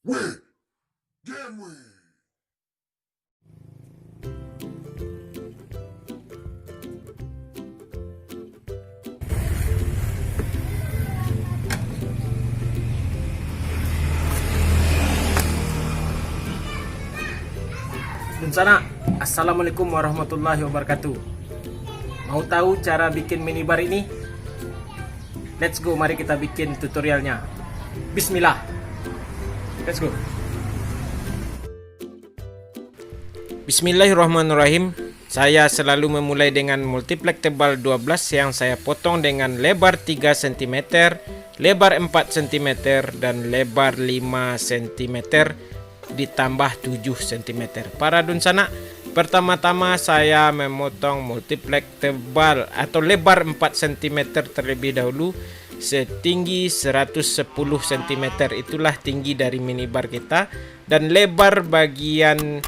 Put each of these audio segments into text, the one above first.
Wih, game wih. Dan sana, assalamualaikum warahmatullahi wabarakatuh. Mau tahu cara bikin minibar ini? Let's go, mari kita bikin tutorialnya. Bismillah. Let's go. Bismillahirrahmanirrahim. Saya selalu memulai dengan multiplek tebal 12 yang saya potong dengan lebar 3 cm, lebar 4 cm, dan lebar 5 cm ditambah 7 cm. Para dunsana, pertama-tama saya memotong multiplek tebal atau lebar 4 cm terlebih dahulu setinggi 110 cm. Itulah tinggi dari minibar kita, dan lebar bagian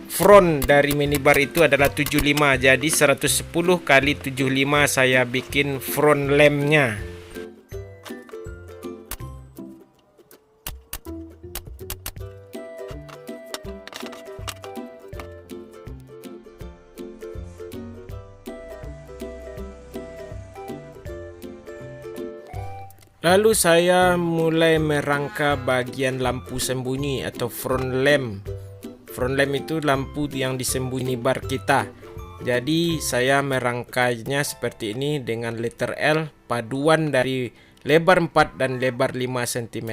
front dari minibar itu adalah 75. Jadi 110 kali 75 saya bikin front lampnya. Lalu saya mulai merangka bagian lampu sembunyi atau front lamp. Front lamp itu lampu yang disembunyi bar kita. Jadi saya merangkainya seperti ini dengan letter L, paduan dari lebar 4 dan lebar 5 cm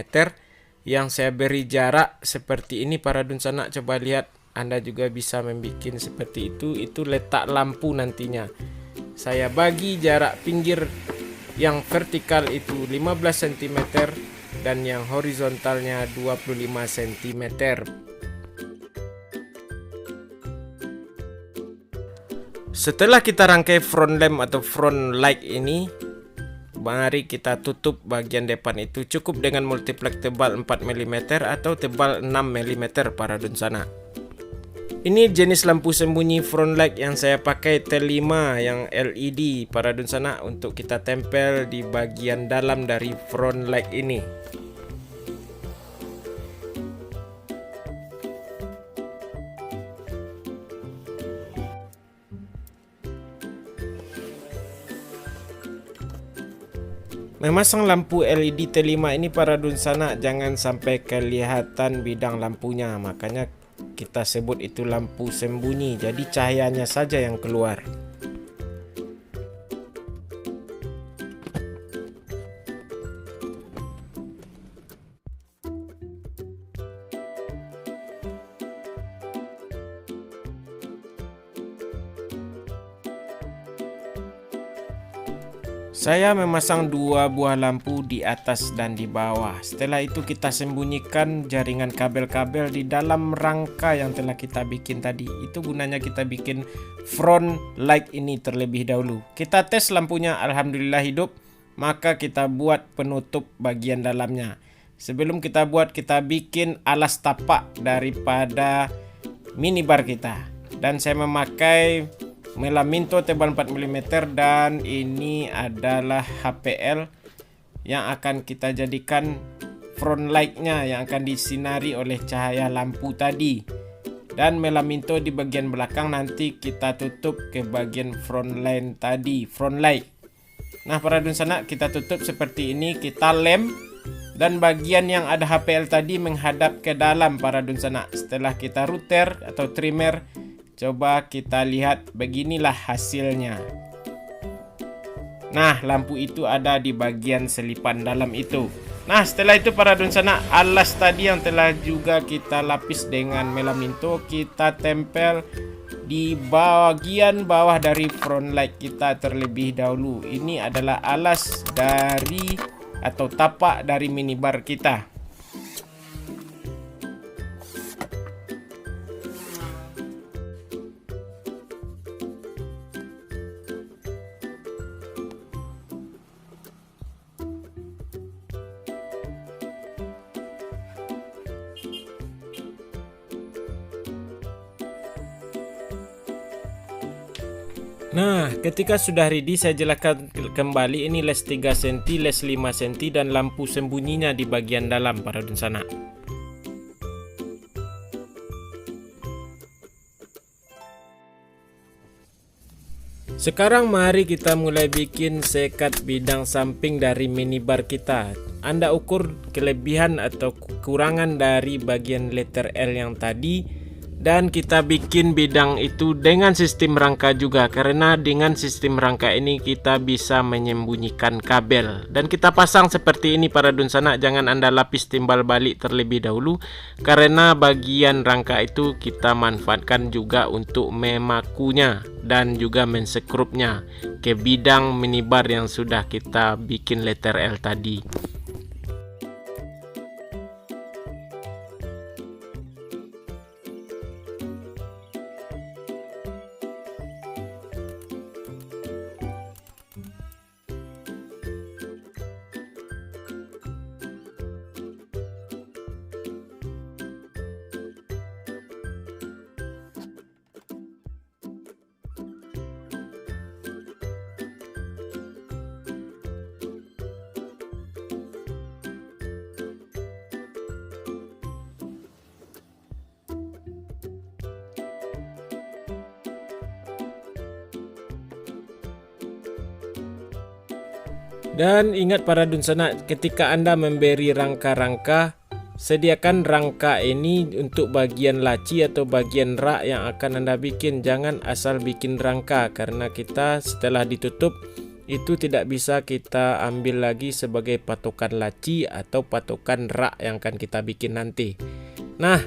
yang saya beri jarak seperti ini. Para dunsana, coba lihat, Anda juga bisa membuat seperti itu letak lampu nantinya. Saya bagi jarak pinggir yang vertikal itu 15 cm dan yang horizontalnya 25 cm. Setelah kita rangkai front lamp atau front light ini, mari kita tutup bagian depan itu cukup dengan multiplek tebal 4 mm atau tebal 6 mm para dunsana. Ini jenis lampu sembunyi front light yang saya pakai T5 yang LED para dunsana untuk kita tempel di bagian dalam dari front light ini. Memasang lampu LED T5 ini para dunsana jangan sampai kelihatan bidang lampunya, makanya kita sebut itu lampu sembunyi, jadi cahayanya saja yang keluar. Saya memasang 2 buah lampu di atas dan di bawah. Setelah itu kita sembunyikan jaringan kabel-kabel di dalam rangka yang telah kita bikin tadi. Itu gunanya kita bikin front light ini terlebih dahulu. Kita tes lampunya, alhamdulillah hidup. Maka kita buat penutup bagian dalamnya. Sebelum kita buat, kita bikin alas tapak daripada minibar kita. Dan saya memakai melaminto tebal 4 mm dan ini adalah HPL yang akan kita jadikan front light-nya yang akan disinari oleh cahaya lampu tadi. Dan melaminto di bagian belakang nanti kita tutup ke bagian front line tadi, front light. Nah, para dunsana, kita tutup seperti ini, kita lem dan bagian yang ada HPL tadi menghadap ke dalam para dunsana. Setelah kita router atau trimmer, coba kita lihat, beginilah hasilnya. Nah, lampu itu ada di bagian selipan dalam itu. Nah, setelah itu para dunsana, alas tadi yang telah juga kita lapis dengan melaminto, kita tempel di bagian bawah dari front light kita terlebih dahulu. Ini adalah alas dari atau tapak dari minibar kita. Nah, ketika sudah ready, saya jelaskan kembali, ini les 3 cm, les 5 cm, dan lampu sembunyinya di bagian dalam para dunsana. Sekarang mari kita mulai bikin sekat bidang samping dari minibar kita. Anda ukur kelebihan atau kekurangan dari bagian letter L yang tadi, dan kita bikin bidang itu dengan sistem rangka juga, karena dengan sistem rangka ini kita bisa menyembunyikan kabel. Dan kita pasang seperti ini para dunsana, jangan Anda lapis timbal balik terlebih dahulu, karena bagian rangka itu kita manfaatkan juga untuk memakunya dan juga mensekrupnya ke bidang minibar yang sudah kita bikin letter L tadi. Dan ingat para dunsana, ketika Anda memberi rangka-rangka, sediakan rangka ini untuk bagian laci atau bagian rak yang akan Anda bikin. Jangan asal bikin rangka, karena kita setelah ditutup itu tidak bisa kita ambil lagi sebagai patokan laci atau patokan rak yang akan kita bikin nanti. Nah,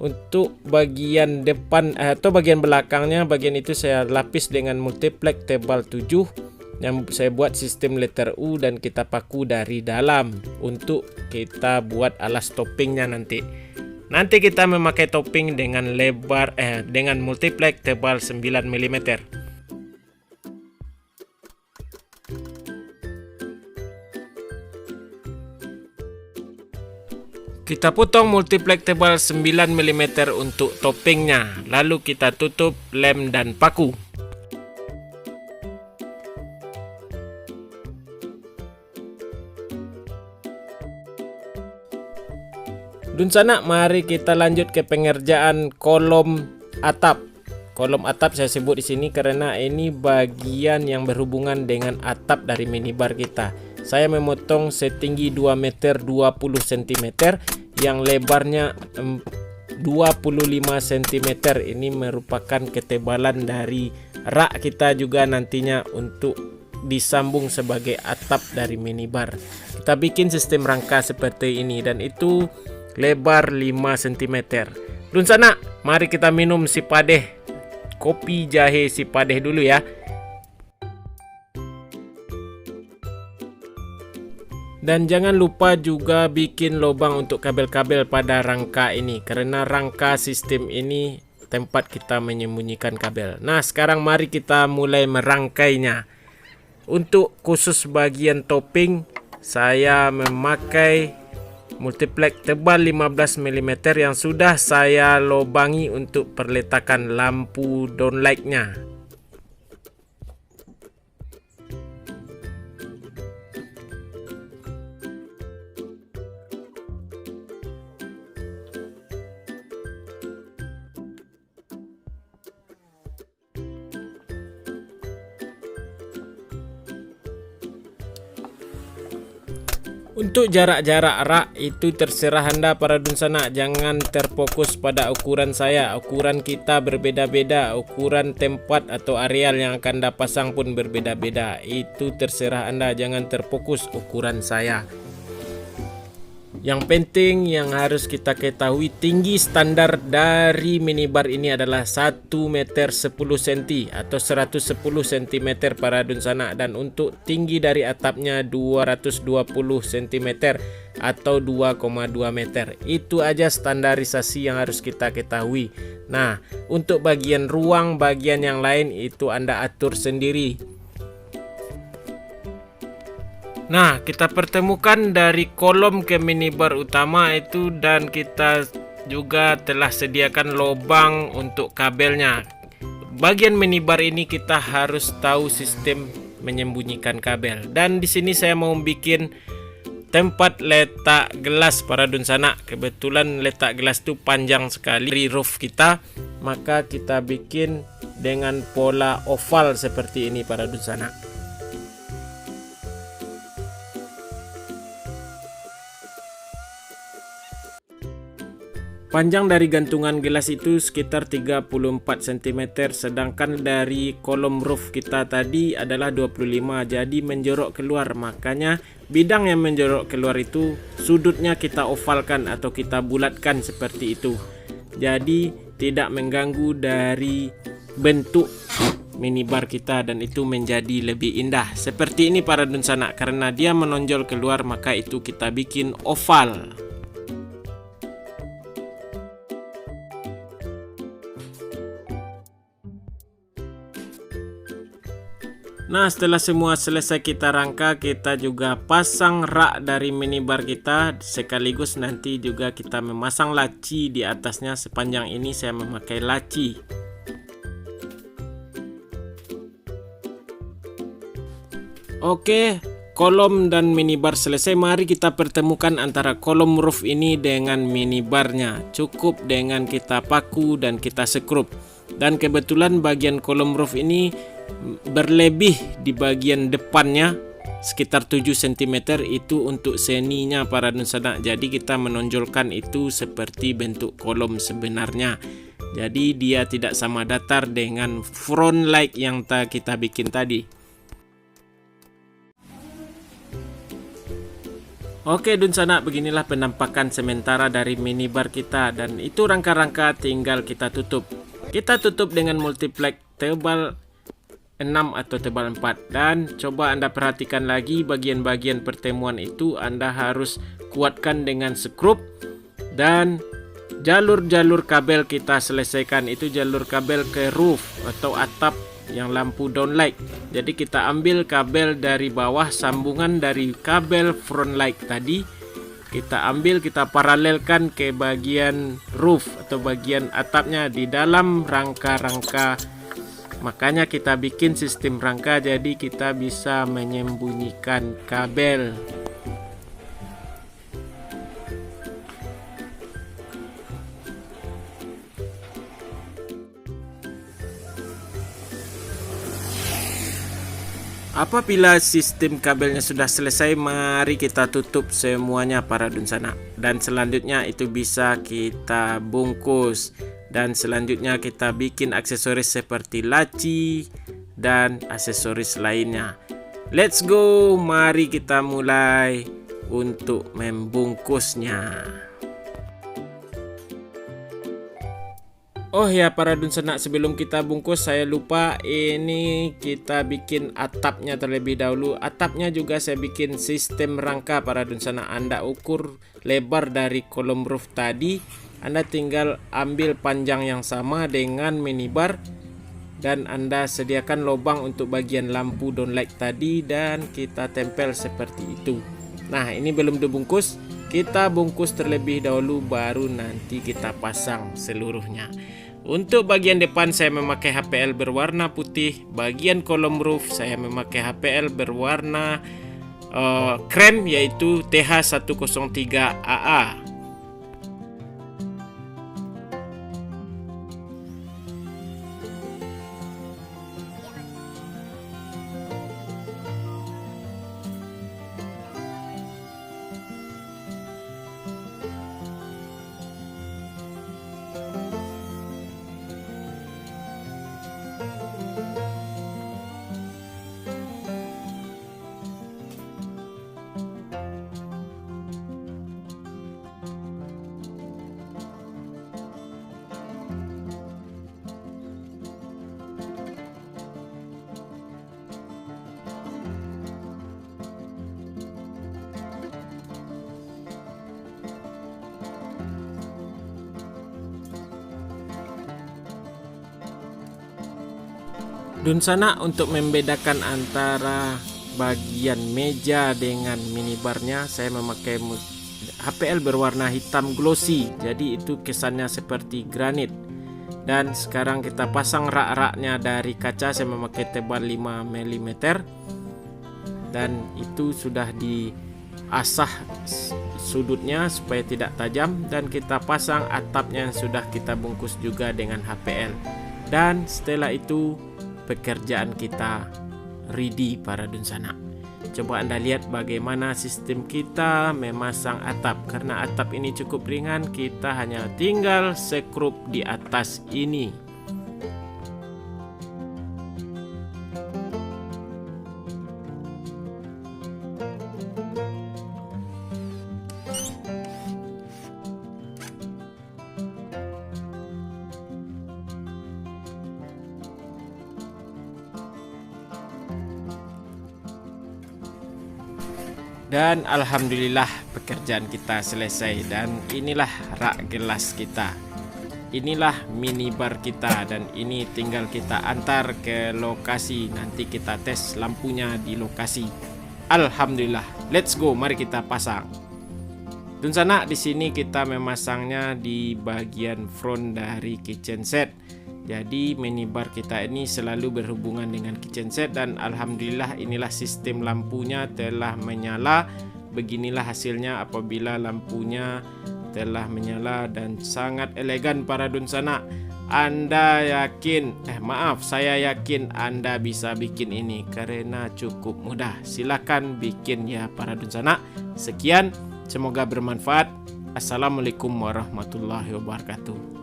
untuk bagian depan atau bagian belakangnya, bagian itu saya lapis dengan multiplex tebal 7 yang saya buat sistem letter U, dan kita paku dari dalam untuk kita buat alas toppingnya nanti. Nanti kita memakai topping dengan lebar dengan multiplex tebal 9 mm. Kita potong multiplex tebal 9 mm untuk toppingnya, lalu kita tutup lem dan paku. Dunsana, mari kita lanjut ke pengerjaan kolom atap. Kolom atap saya sebut di sini karena ini bagian yang berhubungan dengan atap dari minibar kita. Saya memotong setinggi 2 meter 20 cm, yang lebarnya 25 cm. Ini merupakan ketebalan dari rak kita juga nantinya untuk disambung sebagai atap dari minibar. Kita bikin sistem rangka seperti ini, dan itu lebar 5 cm. Dunsana, mari kita minum si padeh, kopi jahe si padeh dulu ya. Dan jangan lupa juga bikin lubang untuk kabel-kabel pada rangka ini, karena rangka sistem ini tempat kita menyembunyikan kabel. Nah, sekarang mari kita mulai merangkainya. Untuk khusus bagian topping, saya memakai multiplex tebal 15 mm yang sudah saya lobangi untuk perletakan lampu downlight-nya. Untuk jarak-jarak rak itu terserah Anda para dunsana, jangan terfokus pada ukuran saya. Ukuran kita berbeda-beda, ukuran tempat atau areal yang akan Anda pasang pun berbeda-beda. Itu terserah Anda, jangan terfokus ukuran saya. Yang penting yang harus kita ketahui, tinggi standar dari minibar ini adalah 1 meter 10 cm atau 110 cm para dunsana, dan untuk tinggi dari atapnya 220 cm atau 2,2 meter. Itu aja standarisasi yang harus kita ketahui. Nah, untuk bagian ruang, bagian yang lain itu Anda atur sendiri. Nah, kita pertemukan dari kolom ke minibar utama itu, dan kita juga telah sediakan lubang untuk kabelnya. Bagian minibar ini kita harus tahu sistem menyembunyikan kabel. Dan di sini saya mau bikin tempat letak gelas para dunsana. Kebetulan letak gelas itu panjang sekali di roof kita, maka kita bikin dengan pola oval seperti ini para dunsana. Panjang dari gantungan gelas itu sekitar 34 cm, sedangkan dari kolom roof kita tadi adalah 25, jadi menjorok keluar. Makanya bidang yang menjorok keluar itu sudutnya kita ovalkan atau kita bulatkan seperti itu. Jadi tidak mengganggu dari bentuk minibar kita dan itu menjadi lebih indah. Seperti ini para dunsana, karena dia menonjol keluar maka itu kita bikin oval. Nah, setelah semua selesai kita rangka, kita juga pasang rak dari minibar kita, sekaligus nanti juga kita memasang laci di atasnya. Sepanjang ini saya memakai laci. Oke, kolom dan minibar selesai. Mari kita pertemukan antara kolom roof ini dengan minibarnya. Cukup dengan kita paku dan kita sekrup. Dan kebetulan bagian kolom roof ini berlebih di bagian depannya sekitar 7 cm, itu untuk seninya para dunsana. Jadi kita menonjolkan itu seperti bentuk kolom sebenarnya. Jadi dia tidak sama datar dengan front light yang kita bikin tadi. Oke dunsana, beginilah penampakan sementara dari minibar kita, dan itu rangka-rangka tinggal kita tutup. Kita tutup dengan multiplex tebal 6 atau tebal 4, dan coba Anda perhatikan lagi bagian-bagian pertemuan itu Anda harus kuatkan dengan skrup, dan jalur-jalur kabel kita selesaikan. Itu jalur kabel ke roof atau atap yang lampu downlight. Jadi kita ambil kabel dari bawah, sambungan dari kabel front light tadi kita ambil, kita paralelkan ke bagian roof atau bagian atapnya di dalam rangka-rangka. Makanya kita bikin sistem rangka, jadi kita bisa menyembunyikan kabel. Apabila sistem kabelnya sudah selesai, mari kita tutup semuanya para dunsana. Dan selanjutnya itu bisa kita bungkus. Dan selanjutnya kita bikin aksesoris seperti laci dan aksesoris lainnya. Let's go, mari kita mulai untuk membungkusnya. Oh ya para dunsana, sebelum kita bungkus saya lupa, ini kita bikin atapnya terlebih dahulu. Atapnya juga saya bikin sistem rangka para dunsana. Anda ukur lebar dari kolom roof tadi, Anda tinggal ambil panjang yang sama dengan minibar, dan Anda sediakan lubang untuk bagian lampu downlight tadi, dan kita tempel seperti itu. Nah, ini belum dibungkus, kita bungkus terlebih dahulu baru nanti kita pasang seluruhnya. Untuk bagian depan saya memakai HPL berwarna putih, bagian kolom roof saya memakai HPL berwarna krem yaitu TH103AA. Dunsana, untuk membedakan antara bagian meja dengan minibarnya, saya memakai HPL berwarna hitam glossy, jadi itu kesannya seperti granit. Dan sekarang kita pasang rak-raknya dari kaca, saya memakai tebal 5 mm, dan itu sudah diasah sudutnya supaya tidak tajam, dan kita pasang atapnya yang sudah kita bungkus juga dengan HPL. Dan setelah itu pekerjaan kita ready para dunsana. Coba Anda lihat bagaimana sistem kita memasang atap. Karena atap ini cukup ringan, kita hanya tinggal sekrup di atas ini. Dan alhamdulillah pekerjaan kita selesai. Dan inilah rak gelas kita, inilah minibar kita, dan ini tinggal kita antar ke lokasi. Nanti kita tes lampunya di lokasi. Alhamdulillah, let's go, mari kita pasang. Dunsana, di sini kita memasangnya di bagian front dari kitchen set. Jadi minibar kita ini selalu berhubungan dengan kitchen set, dan alhamdulillah inilah sistem lampunya telah menyala. Beginilah hasilnya apabila lampunya telah menyala dan sangat elegan para dunsana. Saya yakin Anda bisa bikin ini karena cukup mudah. Silakan bikin ya para dunsana. Sekian, semoga bermanfaat. Assalamualaikum warahmatullahi wabarakatuh.